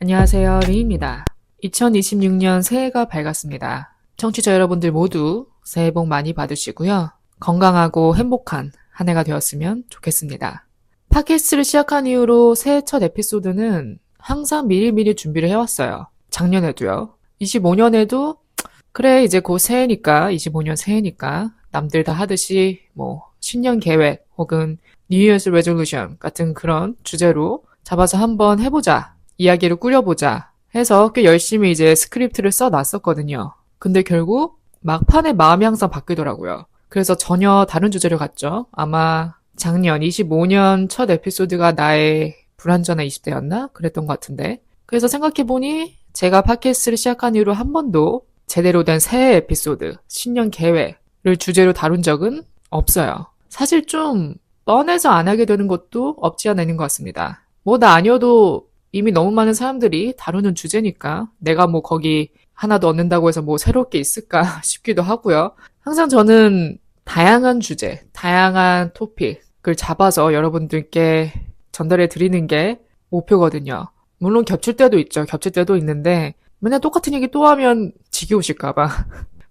안녕하세요, 린입니다. 2026년 새해가 밝았습니다. 청취자 여러분들 모두 새해 복 많이 받으시고요. 건강하고 행복한 한 해가 되었으면 좋겠습니다. 팟캐스트를 시작한 이후로 새해 첫 에피소드는 항상 미리미리 준비를 해왔어요. 작년에도요. 25년에도 그래 이제 곧 새해니까 25년 새해니까 남들 다 하듯이 신년 계획 혹은 New Year's Resolution 같은 그런 주제로 잡아서 한번 해보자. 이야기를 꾸려보자 해서 꽤 열심히 이제 스크립트를 써놨었거든요. 근데 결국 막판에 마음이 항상 바뀌더라고요. 그래서 전혀 다른 주제를 갔죠. 아마 작년 25년 첫 에피소드가 나의 불완전한 20대였나? 그랬던 것 같은데. 그래서 생각해보니 제가 팟캐스트를 시작한 이후로 한 번도 제대로 된 새해 에피소드, 신년 계획을 주제로 다룬 적은 없어요. 사실 좀 뻔해서 안 하게 되는 것도 없지 않아 있는 것 같습니다. 나 아니어도 이미 너무 많은 사람들이 다루는 주제니까 내가 거기 하나도 얻는다고 해서 새로울 게 있을까 싶기도 하고요. 항상 저는 다양한 주제, 다양한 토픽을 잡아서 여러분들께 전달해 드리는 게 목표거든요. 물론 겹칠 때도 있죠. 겹칠 때도 있는데 맨날 똑같은 얘기 또 하면 지겨우실까 봐.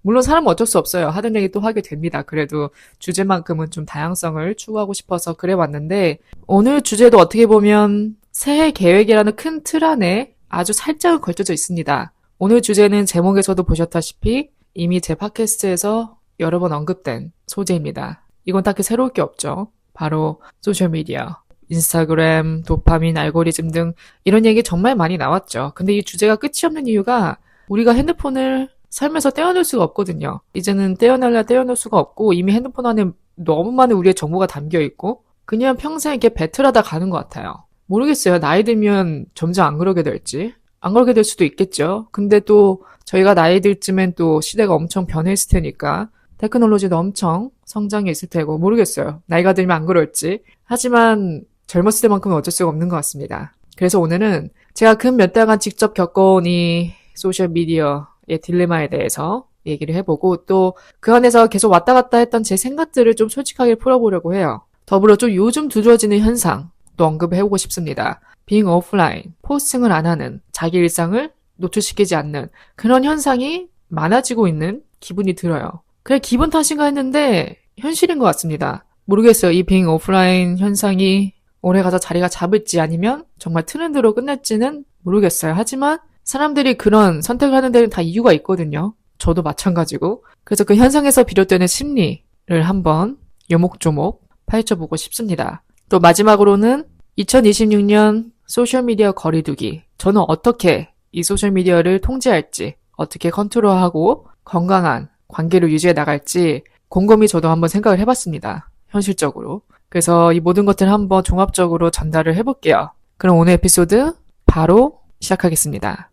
물론 사람은 어쩔 수 없어요. 하던 얘기 또 하게 됩니다. 그래도 주제만큼은 좀 다양성을 추구하고 싶어서 그래 왔는데 오늘 주제도 어떻게 보면 새해 계획이라는 큰 틀 안에 아주 살짝은 걸쳐져 있습니다. 오늘 주제는 제목에서도 보셨다시피 이미 제 팟캐스트에서 여러 번 언급된 소재입니다. 이건 딱히 새로울 게 없죠. 바로 소셜미디어, 인스타그램, 도파민, 알고리즘 등 이런 얘기 정말 많이 나왔죠. 근데 이 주제가 끝이 없는 이유가 우리가 핸드폰을 삶에서 떼어낼 수가 없거든요. 이제는 떼어낼라 떼어낼 수가 없고 이미 핸드폰 안에 너무 많은 우리의 정보가 담겨 있고 그냥 평생 이렇게 배틀하다 가는 것 같아요. 모르겠어요. 나이 들면 점점 안 그러게 될지. 안 그러게 될 수도 있겠죠. 근데 또 저희가 나이 들 쯤엔 또 시대가 엄청 변해 있을 테니까 테크놀로지도 엄청 성장해 있을 테고 모르겠어요. 나이가 들면 안 그럴지. 하지만 젊었을 때만큼은 어쩔 수가 없는 것 같습니다. 그래서 오늘은 제가 근 몇 달간 직접 겪어온 이 소셜미디어의 딜레마에 대해서 얘기를 해보고 또 그 안에서 계속 왔다 갔다 했던 제 생각들을 좀 솔직하게 풀어보려고 해요. 더불어 좀 요즘 두드러지는 현상 또 언급해보고 싶습니다. being offline, 포스팅을 안 하는, 자기 일상을 노출시키지 않는 그런 현상이 많아지고 있는 기분이 들어요. 그래 기분 탓인가 했는데 현실인 것 같습니다. 모르겠어요. 이 being offline 현상이 오래 가서 자리가 잡을지 아니면 정말 트렌드로 끝날지는 모르겠어요. 하지만 사람들이 그런 선택을 하는 데는 다 이유가 있거든요. 저도 마찬가지고. 그래서 그 현상에서 비롯되는 심리를 한번 요목조목 파헤쳐보고 싶습니다. 또 마지막으로는 2026년 소셜미디어 거리두기. 저는 어떻게 이 소셜미디어를 통제할지, 어떻게 컨트롤하고 건강한 관계를 유지해 나갈지 곰곰이 저도 한번 생각을 해봤습니다. 현실적으로. 그래서 이 모든 것들을 한번 종합적으로 전달을 해볼게요. 그럼 오늘 에피소드 바로 시작하겠습니다.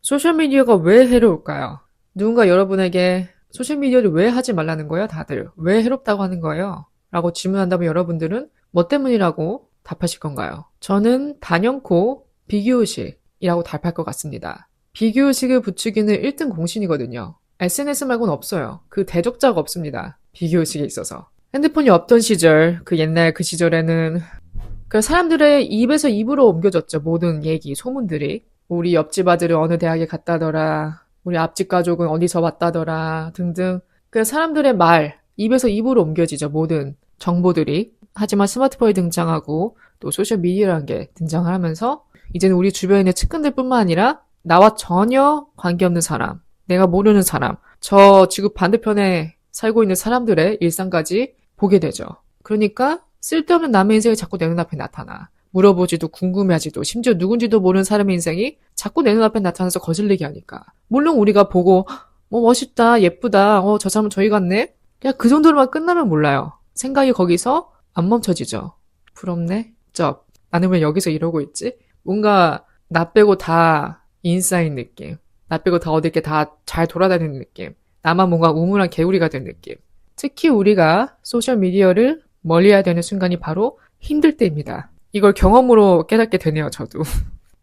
소셜미디어가 왜 해로울까요? 누군가 여러분에게 소셜미디어를 왜 하지 말라는 거예요, 다들? 왜 해롭다고 하는 거예요? 라고 질문한다면 여러분들은 뭐 때문이라고 답하실 건가요? 저는 단연코 비교의식이라고 답할 것 같습니다. 비교의식을 부추기는 1등 공신이거든요. SNS 말고는 없어요. 그 대적자가 없습니다. 비교의식에 있어서. 핸드폰이 없던 시절, 그 옛날 그 시절에는 그 사람들의 입에서 입으로 옮겨졌죠. 모든 얘기, 소문들이. 우리 옆집 아들은 어느 대학에 갔다더라. 우리 앞집 가족은 어디서 왔다더라. 등등. 그 사람들의 말, 입에서 입으로 옮겨지죠. 모든 정보들이. 하지만 스마트폰이 등장하고 또 소셜미디어라는 게 등장을 하면서 이제는 우리 주변에 있는 측근들뿐만 아니라 나와 전혀 관계없는 사람, 내가 모르는 사람, 저 지구 반대편에 살고 있는 사람들의 일상까지 보게 되죠. 그러니까 쓸데없는 남의 인생이 자꾸 내 눈앞에 나타나. 물어보지도 궁금해하지도 심지어 누군지도 모르는 사람의 인생이 자꾸 내 눈앞에 나타나서 거슬리게 하니까. 물론 우리가 보고 멋있다, 예쁘다, 저 사람은 저희 같네? 그냥 그 정도로만 끝나면 몰라요. 생각이 거기서 안 멈춰지죠. 부럽네? 쩝. 나는 왜 여기서 이러고 있지? 뭔가 나 빼고 다 인싸인 느낌. 나 빼고 다 어디 이렇게 다 잘 돌아다니는 느낌. 나만 뭔가 우물한 개구리가 된 느낌. 특히 우리가 소셜미디어를 멀리해야 되는 순간이 바로 힘들 때입니다. 이걸 경험으로 깨닫게 되네요, 저도.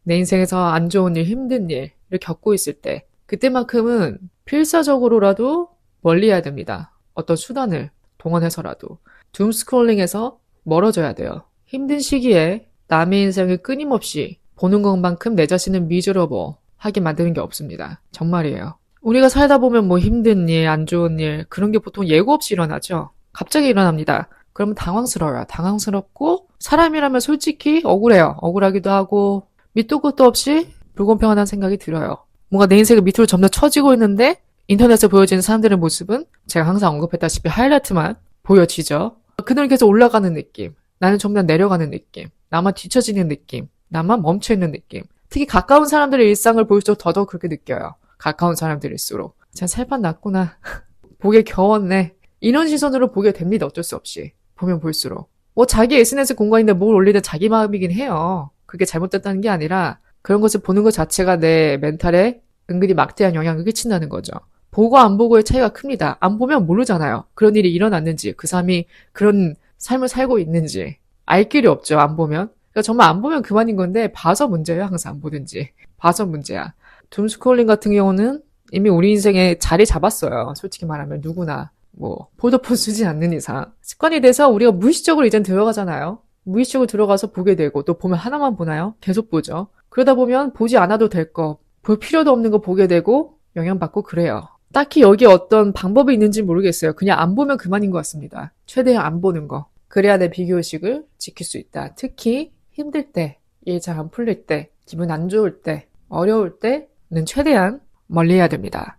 내 인생에서 안 좋은 일, 힘든 일을 겪고 있을 때 그때만큼은 필사적으로라도 멀리해야 됩니다. 어떤 수단을 동원해서라도. 둠스크롤링에서 멀어져야 돼요. 힘든 시기에 남의 인생을 끊임없이 보는 것만큼 내 자신을 미저러블 하게 만드는 게 없습니다. 정말이에요. 우리가 살다 보면 뭐 힘든 일, 안 좋은 일, 그런 게 보통 예고 없이 일어나죠. 갑자기 일어납니다. 그러면 당황스러워요. 당황스럽고 사람이라면 솔직히 억울해요. 억울하기도 하고 밑도 끝도 없이 불공평하다는 생각이 들어요. 뭔가 내 인생이 밑으로 점점 처지고 있는데 인터넷에 보여지는 사람들의 모습은 제가 항상 언급했다시피 하이라이트만 보여지죠. 그들은 계속 올라가는 느낌. 나는 점점 내려가는 느낌. 나만 뒤처지는 느낌. 나만 멈춰있는 느낌. 특히 가까운 사람들의 일상을 볼수록 더더욱 그렇게 느껴요. 가까운 사람들일수록. 제가 살판 났구나. 보기에 겨웠네. 이런 시선으로 보게 됩니다. 어쩔 수 없이. 보면 볼수록. 뭐 자기 SNS 공간인데 뭘 올리든 자기 마음이긴 해요. 그게 잘못됐다는 게 아니라 그런 것을 보는 것 자체가 내 멘탈에 은근히 막대한 영향을 끼친다는 거죠. 보고 안 보고의 차이가 큽니다. 안 보면 모르잖아요. 그런 일이 일어났는지, 그 사람이 그런 삶을 살고 있는지 알 길이 없죠. 안 보면. 그러니까 정말 안 보면 그만인 건데 봐서 문제예요. 항상 안 보든지. 봐서 문제야. 둠스크롤링 같은 경우는 이미 우리 인생에 자리 잡았어요. 솔직히 말하면 누구나. 뭐 폴더폰 쓰지 않는 이상. 습관이 돼서 우리가 무의식적으로 이젠 들어가잖아요. 무의식적으로 들어가서 보게 되고 또 보면 하나만 보나요? 계속 보죠. 그러다 보면 보지 않아도 될 거, 볼 필요도 없는 거 보게 되고 영향받고 그래요. 딱히 여기에 어떤 방법이 있는지 모르겠어요. 그냥 안 보면 그만인 것 같습니다. 최대한 안 보는 거. 그래야 내 비교의식을 지킬 수 있다. 특히 힘들 때, 일 잘 안 풀릴 때, 기분 안 좋을 때, 어려울 때는 최대한 멀리해야 됩니다.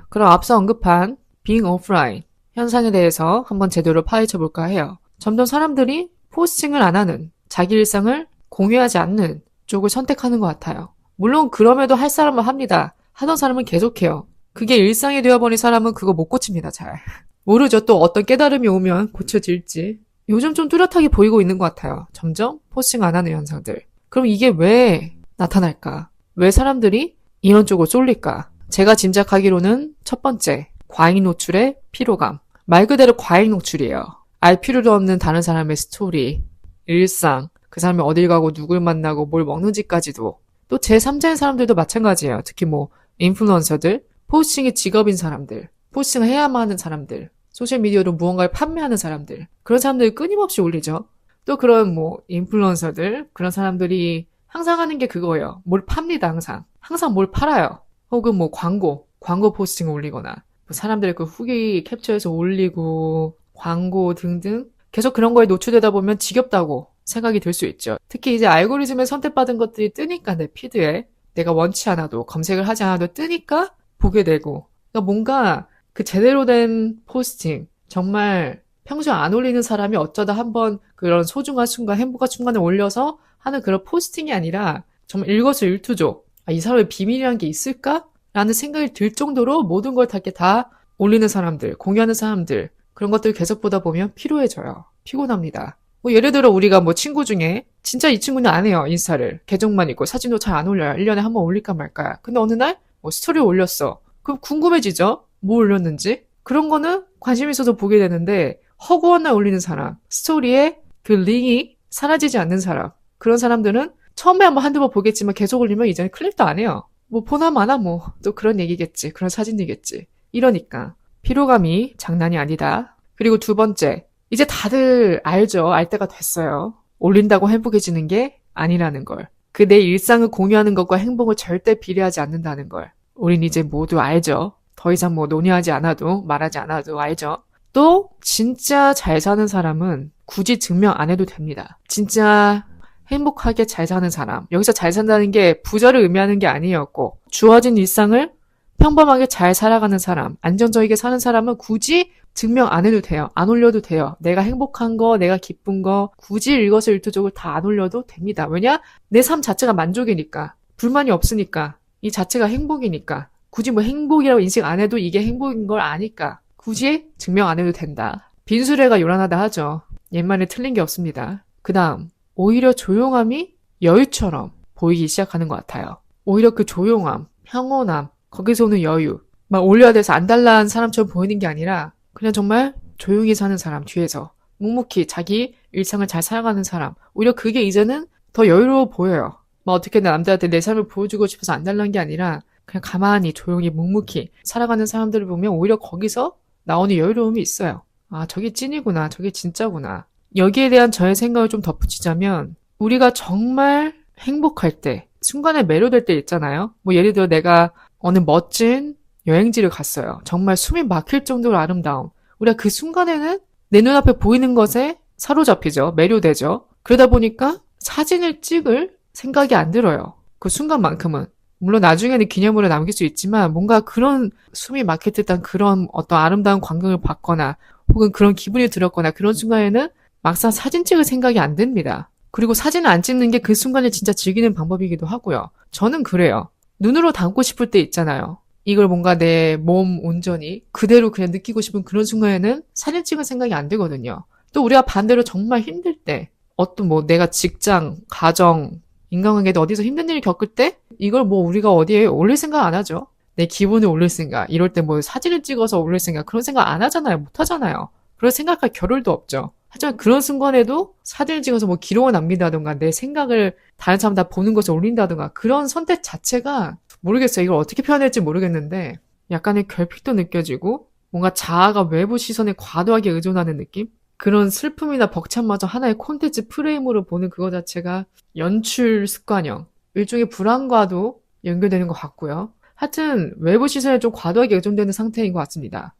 그럼 앞서 언급한 being offline 현상에 대해서 한번 제대로 파헤쳐 볼까 해요. 점점 사람들이 포스팅을 안 하는, 자기 일상을 공유하지 않는 쪽을 선택하는 것 같아요. 물론 그럼에도 할 사람은 합니다. 하던 사람은 계속해요. 그게 일상이 되어버린 사람은 그거 못 고칩니다, 잘. 모르죠. 또 어떤 깨달음이 오면 고쳐질지. 요즘 좀 뚜렷하게 보이고 있는 것 같아요. 점점 포스팅 안 하는 현상들. 그럼 이게 왜 나타날까? 왜 사람들이 이런 쪽으로 쏠릴까? 제가 짐작하기로는 첫 번째, 과잉 노출의 피로감. 말 그대로 과잉 노출이에요. 알 필요도 없는 다른 사람의 스토리, 일상, 그 사람이 어딜 가고 누굴 만나고 뭘 먹는지까지도. 또 제3자인 사람들도 마찬가지예요. 특히 뭐 인플루언서들, 포스팅이 직업인 사람들, 포스팅을 해야만 하는 사람들, 소셜미디어로 무언가를 판매하는 사람들, 그런 사람들이 끊임없이 올리죠. 또 그런 뭐 인플루언서들, 그런 사람들이 항상 하는 게 그거예요. 뭘 팝니다, 항상. 항상 뭘 팔아요. 혹은 뭐 광고 포스팅을 올리거나, 뭐 사람들의 그 후기 캡처해서 올리고, 광고 등등. 계속 그런 거에 노출되다 보면 지겹다고 생각이 들 수 있죠. 특히 이제 알고리즘에 선택받은 것들이 뜨니까 내 피드에 내가 원치 않아도 검색을 하지 않아도 뜨니까 보게 되고. 그러니까 뭔가 그 제대로 된 포스팅, 정말 평소에 안 올리는 사람이 어쩌다 한번 그런 소중한 순간, 행복한 순간을 올려서 하는 그런 포스팅이 아니라 정말 일거수일투족. 이 사람의 비밀이라는 게 있을까? 라는 생각이 들 정도로 모든 걸 다 올리는 사람들, 공유하는 사람들, 그런 것들을 계속 보다 보면 피로해져요. 피곤합니다. 뭐 예를 들어 우리가 뭐 친구 중에 진짜 이 친구는 안 해요. 인스타를. 계정만 있고 사진도 잘 안 올려요. 1년에 한 번 올릴까 말까야. 근데 어느 날 뭐 스토리를 올렸어. 그럼 궁금해지죠? 뭐 올렸는지? 그런 거는 관심 있어서 보게 되는데 허구한 날 올리는 사람, 스토리에 그 링이 사라지지 않는 사람, 그런 사람들은 처음에 한번 한두 번 보겠지만 계속 올리면 이제는 클릭도 안 해요. 뭐 보나 마나 뭐 또 그런 얘기겠지. 그런 사진이겠지. 이러니까 피로감이 장난이 아니다. 그리고 두 번째, 이제 다들 알죠. 알 때가 됐어요. 올린다고 행복해지는 게 아니라는 걸. 그 내 일상을 공유하는 것과 행복을 절대 비례하지 않는다는 걸. 우린 이제 모두 알죠. 더 이상 뭐 논의하지 않아도 말하지 않아도 알죠. 또 진짜 잘 사는 사람은 굳이 증명 안 해도 됩니다. 진짜 행복하게 잘 사는 사람. 여기서 잘 산다는 게 부자를 의미하는 게 아니었고 주어진 일상을 평범하게 잘 살아가는 사람, 안정적이게 사는 사람은 굳이 증명 안 해도 돼요. 안 올려도 돼요. 내가 행복한 거, 내가 기쁜 거 굳이 일거수일투족을 다 안 올려도 됩니다. 왜냐? 내 삶 자체가 만족이니까. 불만이 없으니까. 이 자체가 행복이니까. 굳이 뭐 행복이라고 인식 안 해도 이게 행복인 걸 아니까. 굳이 증명 안 해도 된다. 빈수레가 요란하다 하죠. 옛말에 틀린 게 없습니다. 그 다음, 오히려 조용함이 여유처럼 보이기 시작하는 것 같아요. 오히려 그 조용함, 평온함, 거기서 오는 여유. 막 올려야 돼서 안달난 사람처럼 보이는 게 아니라 그냥 정말 조용히 사는 사람 뒤에서 묵묵히 자기 일상을 잘 살아가는 사람. 오히려 그게 이제는 더 여유로워 보여요. 막 어떻게 남들한테 내 삶을 보여주고 싶어서 안달난 게 아니라 그냥 가만히 조용히 묵묵히 살아가는 사람들을 보면 오히려 거기서 나오는 여유로움이 있어요. 아, 저게 찐이구나. 저게 진짜구나. 여기에 대한 저의 생각을 좀 덧붙이자면 우리가 정말 행복할 때, 순간에 매료될 때 있잖아요. 뭐 예를 들어 내가 어느 멋진 여행지를 갔어요. 정말 숨이 막힐 정도로 아름다움. 우리가 그 순간에는 내 눈앞에 보이는 것에 사로잡히죠. 매료되죠. 그러다 보니까 사진을 찍을 생각이 안 들어요. 그 순간만큼은. 물론 나중에는 기념으로 남길 수 있지만 뭔가 그런 숨이 막힐 듯한 그런 어떤 아름다운 광경을 봤거나 혹은 그런 기분이 들었거나 그런 순간에는 막상 사진 찍을 생각이 안 듭니다. 그리고 사진을 안 찍는 게 그 순간을 진짜 즐기는 방법이기도 하고요. 저는 그래요. 눈으로 담고 싶을 때 있잖아요. 이걸 뭔가 내 몸 온전히 그대로 그냥 느끼고 싶은 그런 순간에는 사진 찍을 생각이 안 들거든요. 또 우리가 반대로 정말 힘들 때 어떤 뭐 내가 직장, 가정, 인간관계도 어디서 힘든 일을 겪을 때 이걸 뭐 우리가 어디에 올릴 생각 안 하죠. 내 기분을 올릴 생각, 이럴 때 뭐 사진을 찍어서 올릴 생각 그런 생각 안 하잖아요. 못 하잖아요. 그런 생각할 겨를도 없죠. 하지만 그런 순간에도 사진을 찍어서 뭐 기록을 남긴다던가 내 생각을 다른 사람 다 보는 것을 올린다던가 그런 선택 자체가 모르겠어요. 이걸 어떻게 표현할지 모르겠는데 약간의 결핍도 느껴지고 뭔가 자아가 외부 시선에 과도하게 의존하는 느낌? 그런 슬픔이나 벅참마저 하나의 콘텐츠 프레임으로 보는 그거 자체가 연출 습관형, 일종의 불안과도 연결되는 것 같고요. 하여튼 외부 시선에 좀 과도하게 의존되는 상태인 것 같습니다.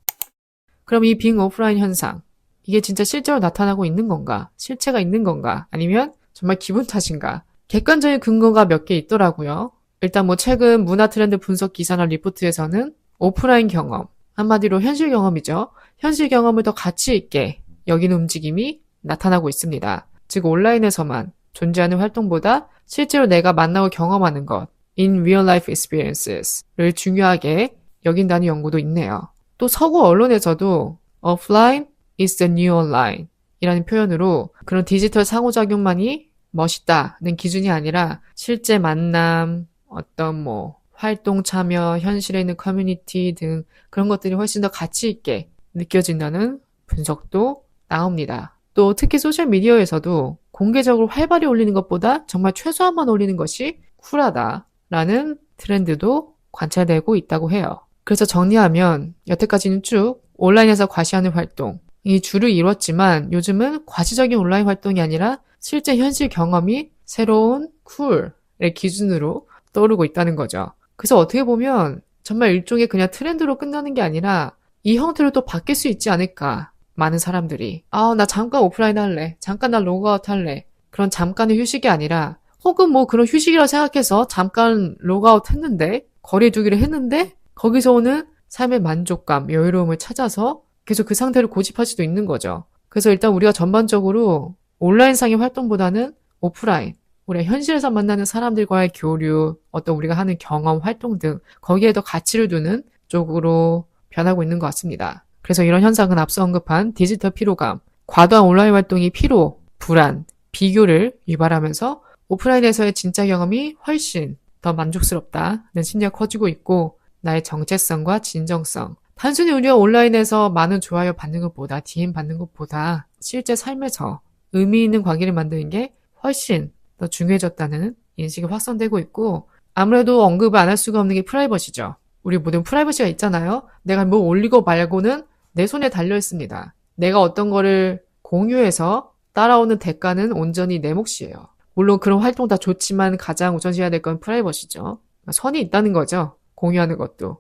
그럼 이 빙 오프라인 현상, 이게 진짜 실제로 나타나고 있는 건가? 실체가 있는 건가? 아니면 정말 기분 탓인가? 객관적인 근거가 몇 개 있더라고요. 일단 뭐 최근 문화 트렌드 분석 기사나 리포트에서는 오프라인 경험, 한마디로 현실 경험이죠. 현실 경험을 더 가치 있게 여기는 움직임이 나타나고 있습니다. 즉 온라인에서만 존재하는 활동보다 실제로 내가 만나고 경험하는 것, in real life experiences를 중요하게 여긴다는 연구도 있네요. 또 서구 언론에서도 offline is the new online 이라는 표현으로 그런 디지털 상호작용만이 멋있다는 기준이 아니라 실제 만남, 어떤 뭐 활동 참여, 현실에 있는 커뮤니티 등 그런 것들이 훨씬 더 가치 있게 느껴진다는 분석도 나옵니다. 또 특히 소셜미디어에서도 공개적으로 활발히 올리는 것보다 정말 최소한만 올리는 것이 쿨하다라는 트렌드도 관찰되고 있다고 해요. 그래서 정리하면 여태까지는 쭉 온라인에서 과시하는 활동, 이 주를 이뤘지만 요즘은 과시적인 온라인 활동이 아니라 실제 현실 경험이 새로운 쿨의 기준으로 떠오르고 있다는 거죠. 그래서 어떻게 보면 정말 일종의 그냥 트렌드로 끝나는 게 아니라 이 형태로 또 바뀔 수 있지 않을까. 많은 사람들이 나 잠깐 오프라인 할래. 잠깐 나 로그아웃 할래. 그런 잠깐의 휴식이 아니라 혹은 뭐 그런 휴식이라고 생각해서 잠깐 로그아웃 했는데 거리 두기를 했는데 거기서 오는 삶의 만족감, 여유로움을 찾아서 계속 그 상태를 고집할 수도 있는 거죠. 그래서 일단 우리가 전반적으로 온라인상의 활동보다는 오프라인, 우리가 현실에서 만나는 사람들과의 교류, 어떤 우리가 하는 경험, 활동 등 거기에 더 가치를 두는 쪽으로 변하고 있는 것 같습니다. 그래서 이런 현상은 앞서 언급한 디지털 피로감, 과도한 온라인 활동이 피로, 불안, 비교를 유발하면서 오프라인에서의 진짜 경험이 훨씬 더 만족스럽다는 심리가 커지고 있고 나의 정체성과 진정성, 단순히 우리가 온라인에서 많은 좋아요 받는 것보다 DM 받는 것보다 실제 삶에서 의미 있는 관계를 만드는 게 훨씬 더 중요해졌다는 인식이 확산되고 있고 아무래도 언급을 안 할 수가 없는 게 프라이버시죠. 우리 모든 프라이버시가 있잖아요. 내가 뭐 올리고 말고는 내 손에 달려 있습니다. 내가 어떤 거를 공유해서 따라오는 대가는 온전히 내 몫이에요. 물론 그런 활동 다 좋지만 가장 우선시해야 될 건 프라이버시죠. 선이 있다는 거죠. 공유하는 것도.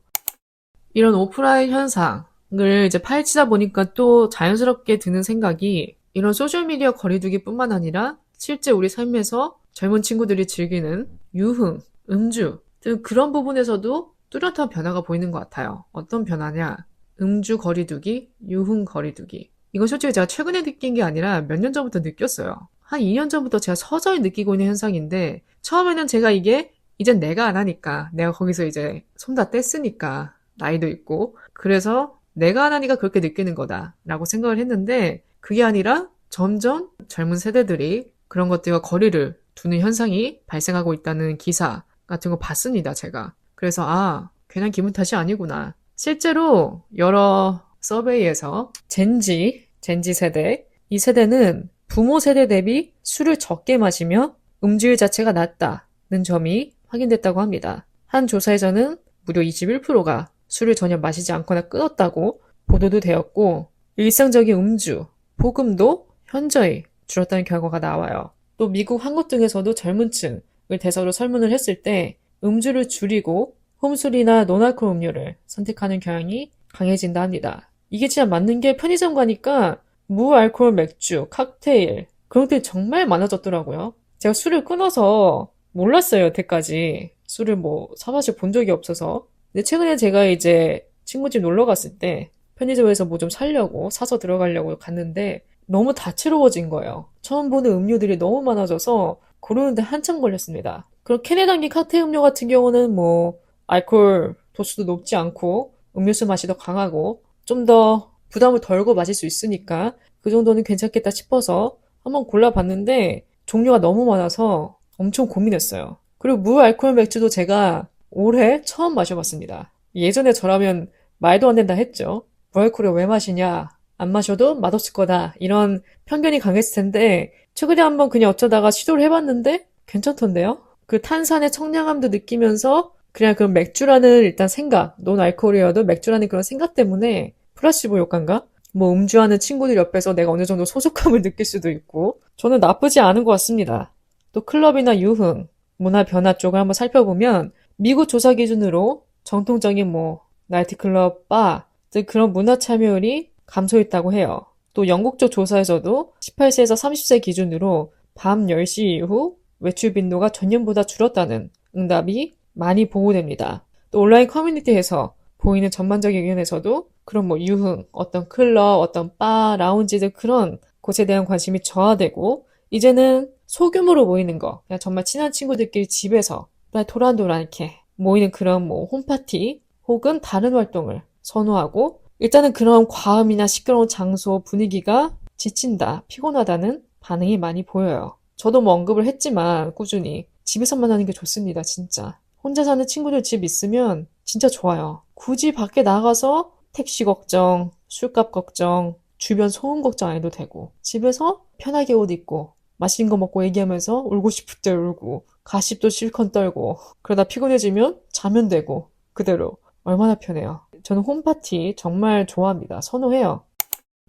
이런 오프라인 현상을 이제 파헤치다 보니까 또 자연스럽게 드는 생각이 이런 소셜미디어 거리두기뿐만 아니라 실제 우리 삶에서 젊은 친구들이 즐기는 유흥, 음주 등 그런 부분에서도 뚜렷한 변화가 보이는 것 같아요. 어떤 변화냐? 음주 거리두기, 유흥 거리두기. 이건 솔직히 제가 최근에 느낀 게 아니라 몇 년 전부터 느꼈어요. 한 2년 전부터 제가 서서히 느끼고 있는 현상인데 처음에는 제가 이게 이젠 내가 안 하니까 내가 거기서 이제 손 다 뗐으니까 나이도 있고 그래서 내가 안 하니까 그렇게 느끼는 거다라고 생각을 했는데 그게 아니라 점점 젊은 세대들이 그런 것들과 거리를 두는 현상이 발생하고 있다는 기사 같은 거 봤습니다, 제가. 그래서 괜한 기분 탓이 아니구나. 실제로 여러 서베이에서 젠지 세대, 이 세대는 부모 세대 대비 술을 적게 마시며 음주율 자체가 낮다는 점이 확인됐다고 합니다. 한 조사에서는 무려 21%가 술을 전혀 마시지 않거나 끊었다고 보도도 되었고 일상적인 음주, 복음도 현저히 줄었다는 결과가 나와요. 또 미국 한국 등에서도 젊은 층 대서로 설문을 했을 때 음주를 줄이고 홈술이나 노알코올 음료를 선택하는 경향이 강해진다 합니다. 이게 진짜 맞는 게 편의점 가니까 무알코올 맥주, 칵테일 그런 것들이 정말 많아졌더라고요. 제가 술을 끊어서 몰랐어요, 여태까지. 술을 뭐 사마실 본 적이 없어서. 근데 최근에 제가 이제 친구 집 놀러 갔을 때 편의점에서 뭐 좀 사려고 사서 들어가려고 갔는데 너무 다채로워진 거예요. 처음 보는 음료들이 너무 많아져서 고르는데 한참 걸렸습니다. 그리고 캐네단기 칵테일 음료 같은 경우는 뭐 알코올 도수도 높지 않고 음료수 맛이 더 강하고 좀 더 부담을 덜고 마실 수 있으니까 그 정도는 괜찮겠다 싶어서 한번 골라봤는데 종류가 너무 많아서 엄청 고민했어요. 그리고 무알코올 맥주도 제가 올해 처음 마셔봤습니다. 예전에 저라면 말도 안 된다 했죠. 무알코올을 왜 마시냐? 안 마셔도 맛없을 거다. 이런 편견이 강했을 텐데 최근에 한번 그냥 어쩌다가 시도를 해봤는데 괜찮던데요? 그 탄산의 청량함도 느끼면서 그냥 그 맥주라는 일단 생각, 논 알코올이어도 맥주라는 그런 생각 때문에 플라시보 효과인가? 뭐 음주하는 친구들 옆에서 내가 어느 정도 소속감을 느낄 수도 있고 저는 나쁘지 않은 것 같습니다. 또 클럽이나 유흥, 문화 변화 쪽을 한번 살펴보면 미국 조사 기준으로 정통적인 뭐 나이트클럽, 바 등 그런 문화 참여율이 감소했다고 해요. 또 영국 쪽 조사에서도 18세에서 30세 기준으로 밤 10시 이후 외출 빈도가 전년보다 줄었다는 응답이 많이 보고됩니다. 또 온라인 커뮤니티에서 보이는 전반적인 의견에서도 그런 뭐 유흥, 어떤 클럽, 어떤 바, 라운지들 그런 곳에 대한 관심이 저하되고 이제는 소규모로 모이는 거, 그냥 정말 친한 친구들끼리 집에서 도란도란 이렇게 모이는 그런 뭐 홈파티 혹은 다른 활동을 선호하고 일단은 그런 과음이나 시끄러운 장소 분위기가 지친다, 피곤하다는 반응이 많이 보여요. 저도 뭐 언급을 했지만 꾸준히 집에서만 하는 게 좋습니다, 진짜. 혼자 사는 친구들 집 있으면 진짜 좋아요. 굳이 밖에 나가서 택시 걱정, 술값 걱정, 주변 소음 걱정 안 해도 되고 집에서 편하게 옷 입고 맛있는 거 먹고 얘기하면서 울고 싶을 때 울고 가십도 실컷 떨고 그러다 피곤해지면 자면 되고 그대로 얼마나 편해요. 저는 홈파티 정말 좋아합니다. 선호해요.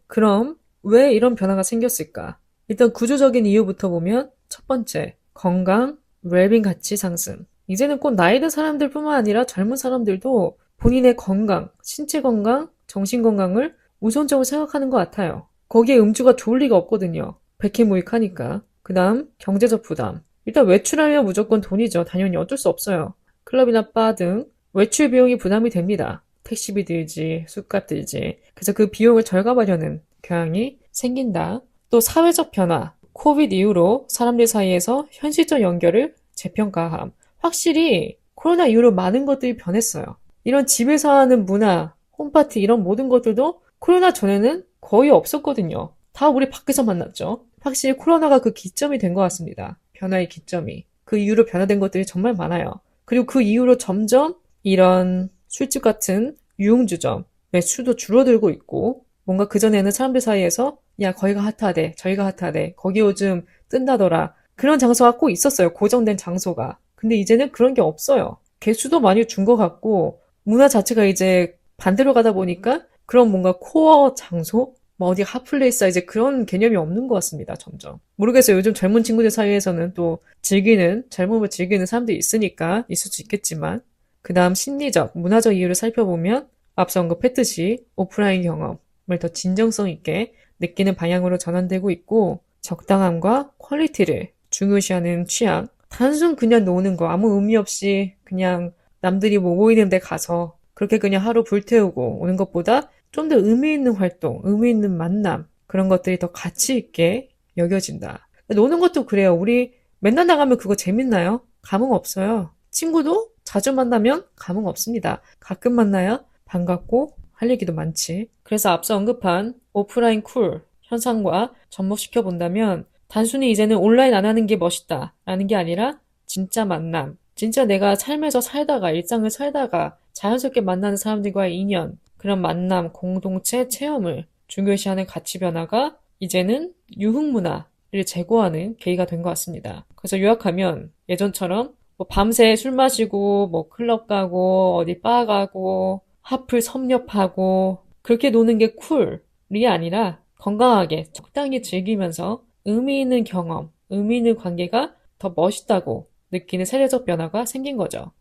그럼 왜 이런 변화가 생겼을까? 일단 구조적인 이유부터 보면 첫 번째, 건강, 웰빙 가치 상승. 이제는 꼭 나이 든 사람들뿐만 아니라 젊은 사람들도 본인의 건강, 신체 건강, 정신 건강을 우선적으로 생각하는 것 같아요. 거기에 음주가 좋을 리가 없거든요. 백해무익하니까. 그 다음 경제적 부담. 일단 외출하면 무조건 돈이죠. 당연히 어쩔 수 없어요. 클럽이나 바 등 외출 비용이 부담이 됩니다. 택시비 들지, 술값 들지. 그래서 그 비용을 절감하려는 경향이 생긴다. 또 사회적 변화. 코비드 이후로 사람들 사이에서 현실적 연결을 재평가함. 확실히 코로나 이후로 많은 것들이 변했어요. 이런 집에서 하는 문화, 홈파티 이런 모든 것들도 코로나 전에는 거의 없었거든요. 다 우리 밖에서 만났죠. 확실히 코로나가 그 기점이 된 것 같습니다. 변화의 기점이. 그 이후로 변화된 것들이 정말 많아요. 그리고 그 이후로 점점 이런 술집 같은 유흥주점, 매출도 줄어들고 있고 뭔가 그전에는 사람들 사이에서 야 거기가 핫하대, 저기가 핫하대, 거기 요즘 뜬다더라. 그런 장소가 꼭 있었어요. 고정된 장소가. 근데 이제는 그런 게 없어요. 개수도 많이 준 것 같고 문화 자체가 이제 반대로 가다 보니까 그런 뭔가 코어 장소? 뭐 어디 핫플레이스 이제 그런 개념이 없는 것 같습니다. 점점. 모르겠어요. 요즘 젊은 친구들 사이에서는 또 젊음을 즐기는 사람들이 있으니까 있을 수 있겠지만 그 다음 심리적, 문화적 이유를 살펴보면 앞서 언급했듯이 오프라인 경험을 더 진정성 있게 느끼는 방향으로 전환되고 있고 적당함과 퀄리티를 중요시하는 취향, 단순 그냥 노는 거 아무 의미 없이 그냥 남들이 뭐 모이는 데 가서 그렇게 그냥 하루 불태우고 오는 것보다 좀 더 의미 있는 활동, 의미 있는 만남 그런 것들이 더 가치 있게 여겨진다. 노는 것도 그래요. 우리 맨날 나가면 그거 재밌나요? 감흥 없어요. 친구도 자주 만나면 감흥 없습니다. 가끔 만나야 반갑고 할 얘기도 많지. 그래서 앞서 언급한 오프라인 쿨 현상과 접목시켜 본다면 단순히 이제는 온라인 안 하는 게 멋있다 라는 게 아니라 진짜 만남, 진짜 내가 삶에서 살다가 일상을 살다가 자연스럽게 만나는 사람들과의 인연, 그런 만남, 공동체, 체험을 중요시하는 가치 변화가 이제는 유흥문화를 제고하는 계기가 된 것 같습니다. 그래서 요약하면 예전처럼 뭐 밤새 술 마시고 뭐 클럽 가고 어디 바 가고 하플 섭렵하고 그렇게 노는 게 쿨이 아니라 건강하게 적당히 즐기면서 의미 있는 경험, 의미 있는 관계가 더 멋있다고 느끼는 세대적 변화가 생긴 거죠.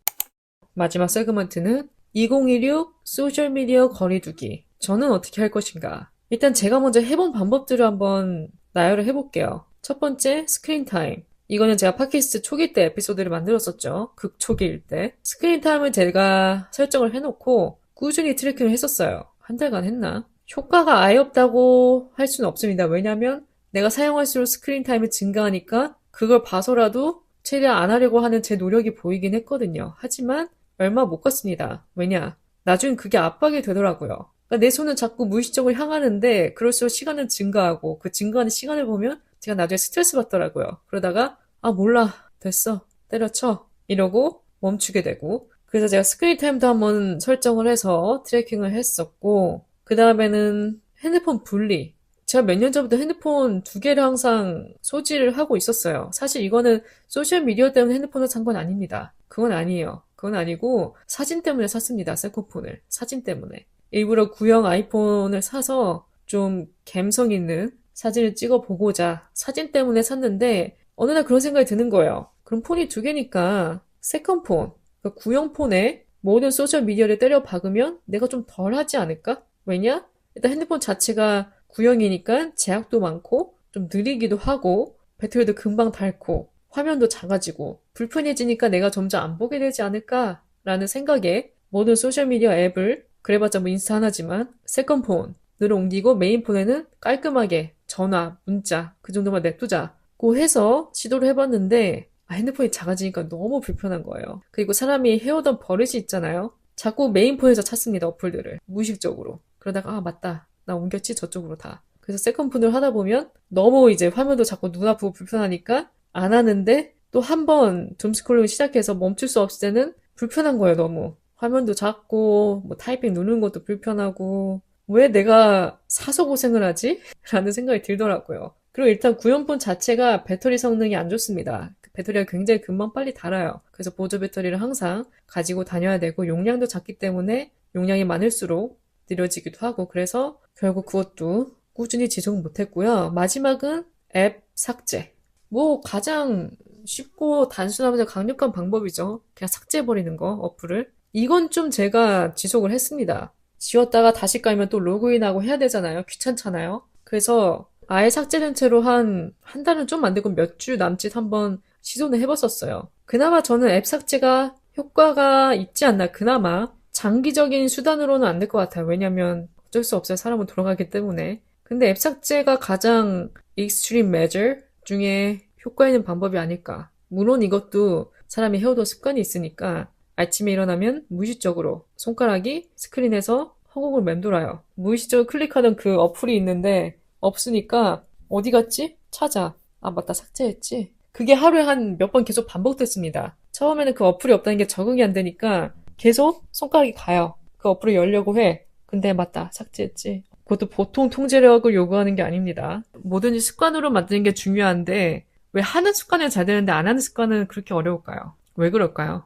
마지막 세그먼트는 2016 소셜미디어 거리두기. 저는 어떻게 할 것인가? 일단 제가 먼저 해본 방법들을 한번 나열을 해볼게요. 첫 번째, 스크린 타임. 이거는 제가 팟캐스트 초기 때 에피소드를 만들었었죠. 극초기일 때. 스크린 타임을 제가 설정을 해놓고 꾸준히 트래킹을 했었어요. 한 달간 했나? 효과가 아예 없다고 할 수는 없습니다. 왜냐면 내가 사용할수록 스크린 타임이 증가하니까 그걸 봐서라도 최대한 안 하려고 하는 제 노력이 보이긴 했거든요. 하지만 얼마 못 갔습니다. 왜냐? 나중엔 그게 압박이 되더라고요. 그러니까 내 손은 자꾸 무의식적으로 향하는데 그럴수록 시간은 증가하고 그 증가하는 시간을 보면 제가 나중에 스트레스 받더라고요. 그러다가 아 몰라 됐어 때려쳐 이러고 멈추게 되고 그래서 제가 스크린 타임도 한번 설정을 해서 트래킹을 했었고 그 다음에는 핸드폰 분리. 제가 몇 년 전부터 핸드폰 두 개를 항상 소지를 하고 있었어요. 사실 이거는 소셜미디어 때문에 핸드폰은 산 건 아닙니다. 그건 아니에요. 그건 아니고 사진 때문에 샀습니다. 셀카폰을. 사진 때문에. 일부러 구형 아이폰을 사서 좀 감성 있는 사진을 찍어보고자 사진 때문에 샀는데 어느 날 그런 생각이 드는 거예요. 그럼 폰이 두 개니까 세컨폰, 그러니까 구형 폰에 모든 소셜미디어를 때려 박으면 내가 좀 덜 하지 않을까? 왜냐? 일단 핸드폰 자체가 구형이니까 제약도 많고 좀 느리기도 하고 배터리도 금방 닳고 화면도 작아지고 불편해지니까 내가 점점 안 보게 되지 않을까라는 생각에 모든 소셜미디어 앱을 그래봤자 뭐 인스타 하나지만 세컨폰으로 옮기고 메인폰에는 깔끔하게 전화, 문자 그 정도만 냅두자고 해서 시도를 해봤는데 핸드폰이 작아지니까 너무 불편한 거예요. 그리고 사람이 해오던 버릇이 있잖아요. 자꾸 메인폰에서 찾습니다. 어플들을. 무의식적으로. 그러다가 아 맞다. 나 옮겼지 저쪽으로 다. 그래서 세컨폰을 하다 보면 너무 이제 화면도 자꾸 눈 아프고 불편하니까 안 하는데 또 한 번 둠스크롤링 시작해서 멈출 수 없을 때는 불편한 거예요. 너무. 화면도 작고 뭐 타이핑 누르는 것도 불편하고 왜 내가 사서 고생을 하지? 라는 생각이 들더라고요. 그리고 일단 구형폰 자체가 배터리 성능이 안 좋습니다. 배터리가 굉장히 금방 빨리 닳아요. 그래서 보조 배터리를 항상 가지고 다녀야 되고 용량도 작기 때문에 용량이 많을수록 느려지기도 하고 그래서 결국 그것도 꾸준히 지속 못했고요. 마지막은 앱 삭제. 뭐 가장 쉽고 단순하면서 강력한 방법이죠. 그냥 삭제해버리는 거, 어플을. 이건 좀 제가 지속을 했습니다. 지웠다가 다시 깔면 또 로그인하고 해야 되잖아요. 귀찮잖아요. 그래서 아예 삭제된 채로 한 달은 좀 안 되고 몇 주 남짓 한번 시도는 해봤었어요. 그나마 저는 앱 삭제가 효과가 있지 않나. 그나마 장기적인 수단으로는 안 될 것 같아요. 왜냐면 어쩔 수 없어요. 사람은 돌아가기 때문에. 근데 앱 삭제가 가장 extreme measure 중에 효과 있는 방법이 아닐까. 물론 이것도 사람이 해오던 습관이 있으니까 아침에 일어나면 무의식적으로 손가락이 스크린에서 허공을 맴돌아요. 무의식적으로 클릭하던 그 어플이 있는데 없으니까 어디 갔지? 찾아. 아 맞다 삭제했지. 그게 하루에 한 몇 번 계속 반복됐습니다. 처음에는 그 어플이 없다는 게 적응이 안 되니까 계속 손가락이 가요. 그 어플을 열려고 해. 근데 맞다 삭제했지. 그것도 보통 통제력을 요구하는 게 아닙니다. 뭐든지 습관으로 만드는 게 중요한데 왜 하는 습관은 잘 되는데 안 하는 습관은 그렇게 어려울까요? 왜 그럴까요?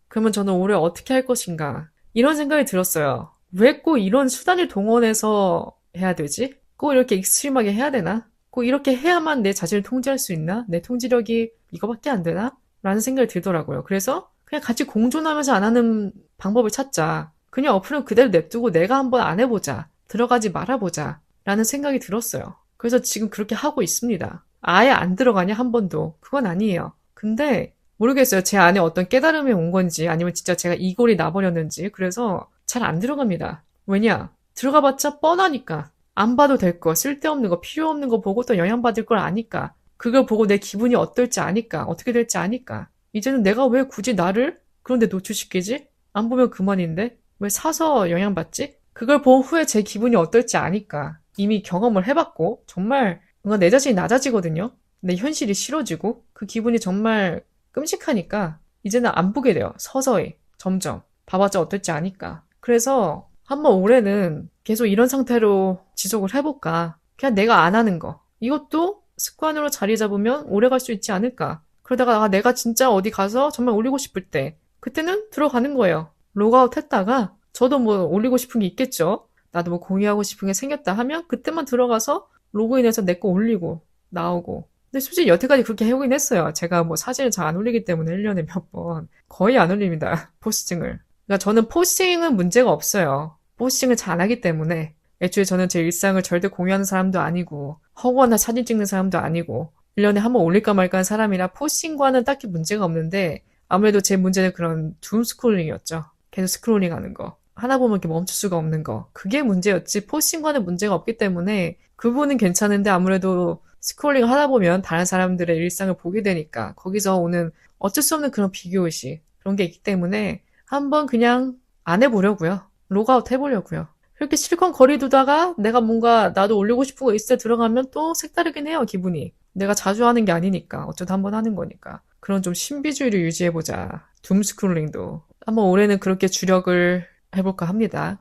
그러면 저는 올해 어떻게 할 것인가? 이런 생각이 들었어요. 왜 꼭 이런 수단을 동원해서 해야 되지? 꼭 이렇게 익스트림하게 해야 되나? 꼭 이렇게 해야만 내 자신을 통제할 수 있나? 내 통제력이 이거밖에 안 되나? 라는 생각이 들더라고요. 그래서 그냥 같이 공존하면서 안 하는 방법을 찾자. 그냥 어플은 그대로 냅두고 내가 한번 안 해보자. 들어가지 말아보자. 라는 생각이 들었어요. 그래서 지금 그렇게 하고 있습니다. 아예 안 들어가냐 한 번도. 그건 아니에요. 근데 모르겠어요. 제 안에 어떤 깨달음이 온 건지 아니면 진짜 제가 이골이 나버렸는지. 그래서 잘 안 들어갑니다. 왜냐? 들어가봤자 뻔하니까. 안 봐도 될 거, 쓸데없는 거, 필요 없는 거 보고 또 영향받을 걸 아니까. 그걸 보고 내 기분이 어떨지 아니까. 어떻게 될지 아니까. 이제는 내가 왜 굳이 나를 그런데 노출시키지? 안 보면 그만인데? 왜 사서 영향받지? 그걸 본 후에 제 기분이 어떨지 아니까. 이미 경험을 해봤고 정말 뭔가 내 자신이 낮아지거든요. 내 현실이 싫어지고 그 기분이 정말 끔찍하니까 이제는 안 보게 돼요. 서서히. 점점. 봐봤자 어떨지 아니까. 그래서 한번 올해는 계속 이런 상태로 지속을 해볼까. 그냥 내가 안 하는 거. 이것도 습관으로 자리 잡으면 오래 갈 수 있지 않을까. 그러다가 내가 진짜 어디 가서 정말 올리고 싶을 때 그때는 들어가는 거예요. 로그아웃 했다가 저도 뭐 올리고 싶은 게 있겠죠. 나도 뭐 공유하고 싶은 게 생겼다 하면 그때만 들어가서 로그인해서 내 거 올리고 나오고. 근데 솔직히 여태까지 그렇게 해오긴 했어요. 제가 뭐 사진을 잘 안 올리기 때문에 1년에 몇 번. 거의 안 올립니다. 포스팅을. 그러니까 저는 포스팅은 문제가 없어요. 포스팅을 잘 안 하기 때문에. 애초에 저는 제 일상을 절대 공유하는 사람도 아니고, 허구한 사진 찍는 사람도 아니고, 1년에 한 번 올릴까 말까 하는 사람이라 포스팅과는 딱히 문제가 없는데, 아무래도 제 문제는 그런 둠 스크롤링이었죠. 계속 스크롤링 하는 거. 하나 보면 이렇게 멈출 수가 없는 거. 그게 문제였지, 포스팅과는 문제가 없기 때문에, 그 부분은 괜찮은데 아무래도 스크롤링 하다 보면 다른 사람들의 일상을 보게 되니까 거기서 오는 어쩔 수 없는 그런 비교의식 그런 게 있기 때문에 한번 그냥 안 해보려고요. 로그아웃 해보려고요. 그렇게 실컷 거리 두다가 내가 뭔가 나도 올리고 싶은 거 있을 때 들어가면 또 색다르긴 해요, 기분이. 내가 자주 하는 게 아니니까 어쩌다 한번 하는 거니까. 그런 좀 신비주의를 유지해보자. 둠 스크롤링도. 한번 올해는 그렇게 주력을 해볼까 합니다.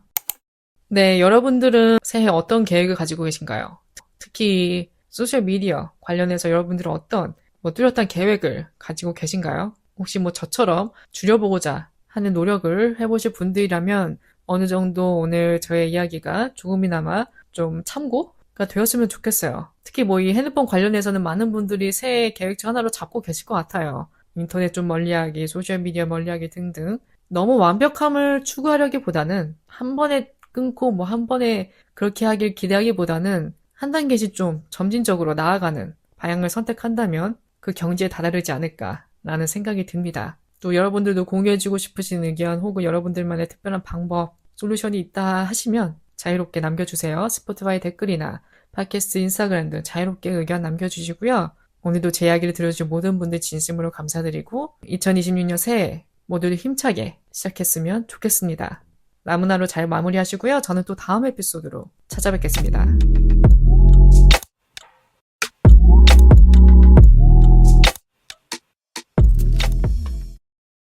네, 여러분들은 새해 어떤 계획을 가지고 계신가요? 특히 소셜미디어 관련해서 여러분들은 어떤 뚜렷한 계획을 가지고 계신가요? 혹시 저처럼 줄여보고자 하는 노력을 해보실 분들이라면 어느 정도 오늘 저의 이야기가 조금이나마 좀 참고가 되었으면 좋겠어요. 특히 이 핸드폰 관련해서는 많은 분들이 새해 계획 중 하나로 잡고 계실 것 같아요. 인터넷 좀 멀리하기, 소셜미디어 멀리하기 등등. 너무 완벽함을 추구하려기보다는 한 번에 끊고 한 번에 그렇게 하길 기대하기보다는 한 단계씩 좀 점진적으로 나아가는 방향을 선택한다면 그 경지에 다다르지 않을까라는 생각이 듭니다. 또 여러분들도 공유해주고 싶으신 의견 혹은 여러분들만의 특별한 방법, 솔루션이 있다 하시면 자유롭게 남겨주세요. 스포티파이 댓글이나 팟캐스트, 인스타그램 등 자유롭게 의견 남겨주시고요. 오늘도 제 이야기를 들어주신 모든 분들 진심으로 감사드리고 2026년 새해 모두들 힘차게 시작했으면 좋겠습니다. 남은 하루 잘 마무리하시고요. 저는 또 다음 에피소드로 찾아뵙겠습니다.